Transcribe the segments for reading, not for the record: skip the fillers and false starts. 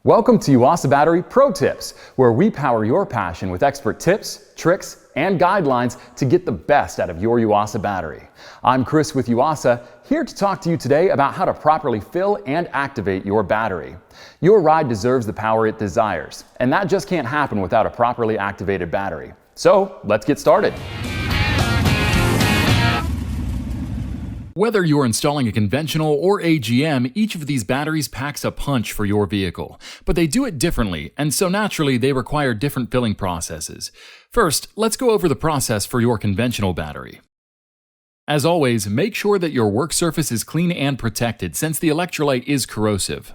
Welcome to Yuasa Battery Pro Tips, where we power your passion with expert tips, tricks, and guidelines to get the best out of your Yuasa battery. I'm Chris with Yuasa, here to talk to you today about how to properly fill and activate your battery. Your ride deserves the power it desires, and that just can't happen without a properly activated battery. So, let's get started. Whether you're installing a conventional or AGM, each of these batteries packs a punch for your vehicle. But they do it differently, and so naturally they require different filling processes. First, let's go over the process for your conventional battery. As always, make sure that your work surface is clean and protected, since the electrolyte is corrosive.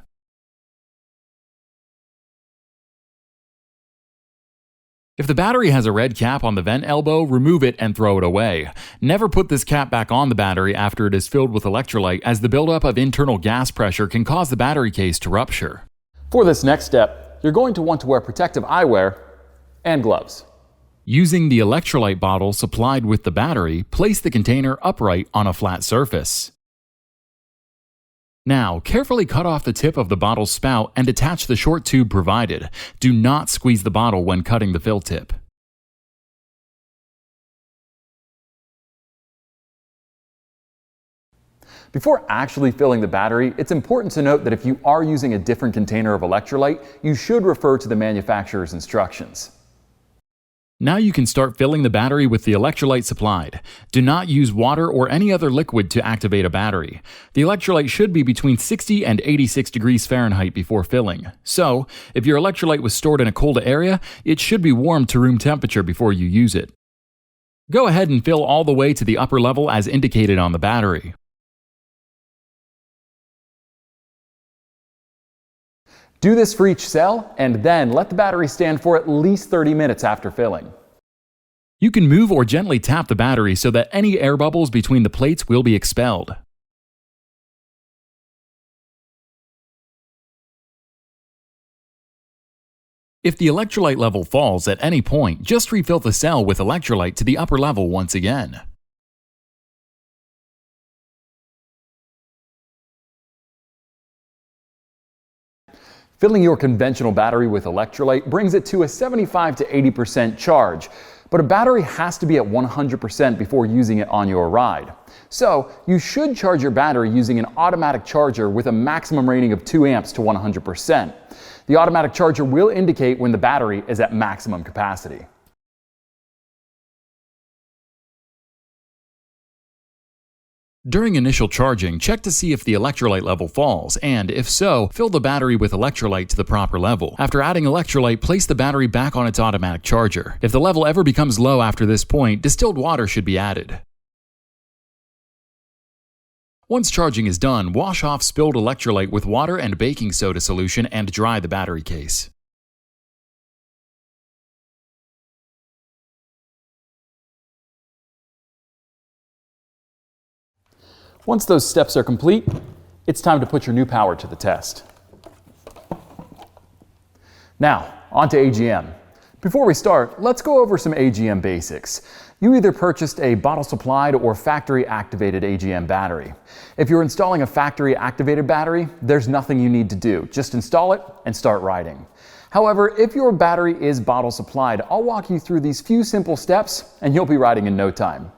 If the battery has a red cap on the vent elbow, remove it and throw it away. Never put this cap back on the battery after it is filled with electrolyte, as the buildup of internal gas pressure can cause the battery case to rupture. For this next step, you're going to want to wear protective eyewear and gloves. Using the electrolyte bottle supplied with the battery, place the container upright on a flat surface. Now, carefully cut off the tip of the bottle's spout and attach the short tube provided. Do not squeeze the bottle when cutting the fill tip. Before actually filling the battery, it's important to note that if you are using a different container of electrolyte, you should refer to the manufacturer's instructions. Now you can start filling the battery with the electrolyte supplied. Do not use water or any other liquid to activate a battery. The electrolyte should be between 60 and 86 degrees Fahrenheit before filling. So, if your electrolyte was stored in a cold area, it should be warm to room temperature before you use it. Go ahead and fill all the way to the upper level as indicated on the battery. Do this for each cell, and then let the battery stand for at least 30 minutes after filling. You can move or gently tap the battery so that any air bubbles between the plates will be expelled. If the electrolyte level falls at any point, just refill the cell with electrolyte to the upper level once again. Filling your conventional battery with electrolyte brings it to a 75 to 80% charge, but a battery has to be at 100% before using it on your ride. So, you should charge your battery using an automatic charger with a maximum rating of 2 amps to 100%. The automatic charger will indicate when the battery is at maximum capacity. During initial charging, check to see if the electrolyte level falls, and if so, fill the battery with electrolyte to the proper level. After adding electrolyte, place the battery back on its automatic charger. If the level ever becomes low after this point, distilled water should be added. Once charging is done, wash off spilled electrolyte with water and baking soda solution and dry the battery case. Once those steps are complete, it's time to put your new power to the test. Now, on to AGM. Before we start, let's go over some AGM basics. You either purchased a bottle-supplied or factory-activated AGM battery. If you're installing a factory-activated battery, there's nothing you need to do. Just install it and start riding. However, if your battery is bottle-supplied, I'll walk you through these few simple steps and you'll be riding in no time.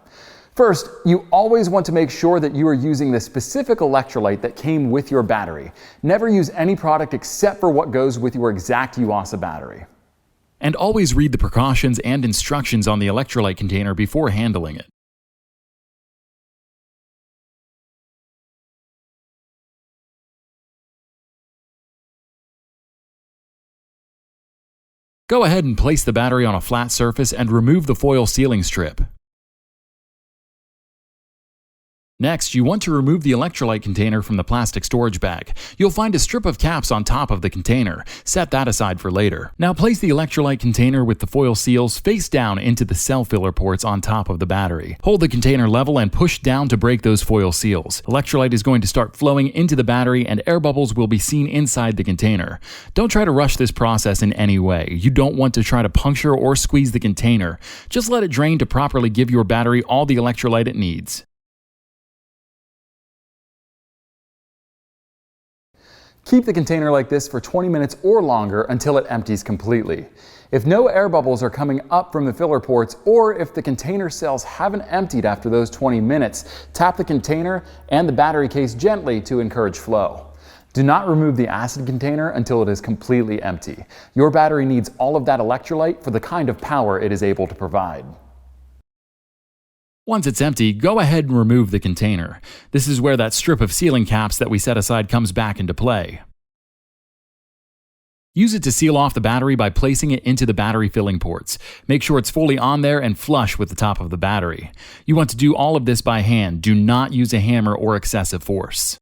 First, you always want to make sure that you are using the specific electrolyte that came with your battery. Never use any product except for what goes with your exact Yuasa battery. And always read the precautions and instructions on the electrolyte container before handling it. Go ahead and place the battery on a flat surface and remove the foil sealing strip. Next, you want to remove the electrolyte container from the plastic storage bag. You'll find a strip of caps on top of the container. Set that aside for later. Now place the electrolyte container with the foil seals face down into the cell filler ports on top of the battery. Hold the container level and push down to break those foil seals. Electrolyte is going to start flowing into the battery and air bubbles will be seen inside the container. Don't try to rush this process in any way. You don't want to try to puncture or squeeze the container. Just let it drain to properly give your battery all the electrolyte it needs. Keep the container like this for 20 minutes or longer until it empties completely. If no air bubbles are coming up from the filler ports, or if the container cells haven't emptied after those 20 minutes, tap the container and the battery case gently to encourage flow. Do not remove the acid container until it is completely empty. Your battery needs all of that electrolyte for the kind of power it is able to provide. Once it's empty, go ahead and remove the container. This is where that strip of sealing caps that we set aside comes back into play. Use it to seal off the battery by placing it into the battery filling ports. Make sure it's fully on there and flush with the top of the battery. You want to do all of this by hand. Do not use a hammer or excessive force.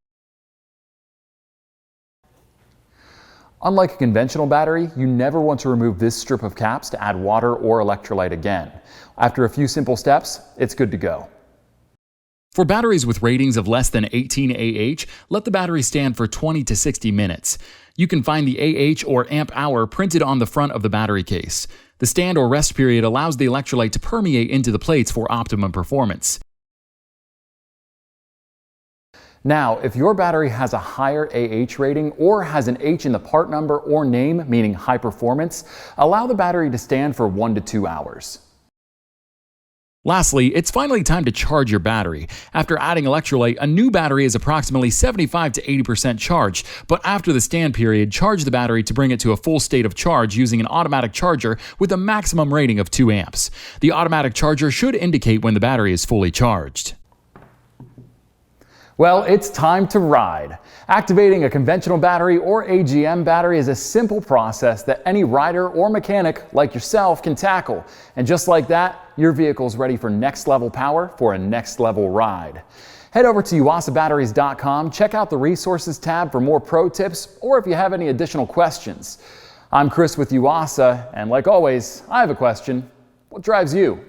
Unlike a conventional battery, you never want to remove this strip of caps to add water or electrolyte again. After a few simple steps, it's good to go. For batteries with ratings of less than 18 Ah, let the battery stand for 20 to 60 minutes. You can find the AH or amp hour printed on the front of the battery case. The stand or rest period allows the electrolyte to permeate into the plates for optimum performance. Now, if your battery has a higher AH rating or has an H in the part number or name, meaning high performance, allow the battery to stand for 1 to 2 hours. Lastly, it's finally time to charge your battery. After adding electrolyte, a new battery is approximately 75 to 80% charged, but after the stand period, charge the battery to bring it to a full state of charge using an automatic charger with a maximum rating of 2 amps. The automatic charger should indicate when the battery is fully charged. Well, it's time to ride. Activating a conventional battery or AGM battery is a simple process that any rider or mechanic like yourself can tackle. And just like that, your vehicle's ready for next level power for a next level ride. Head over to yuasabatteries.com, check out the resources tab for more pro tips or if you have any additional questions. I'm Chris with Yuasa, and like always, I have a question. What drives you?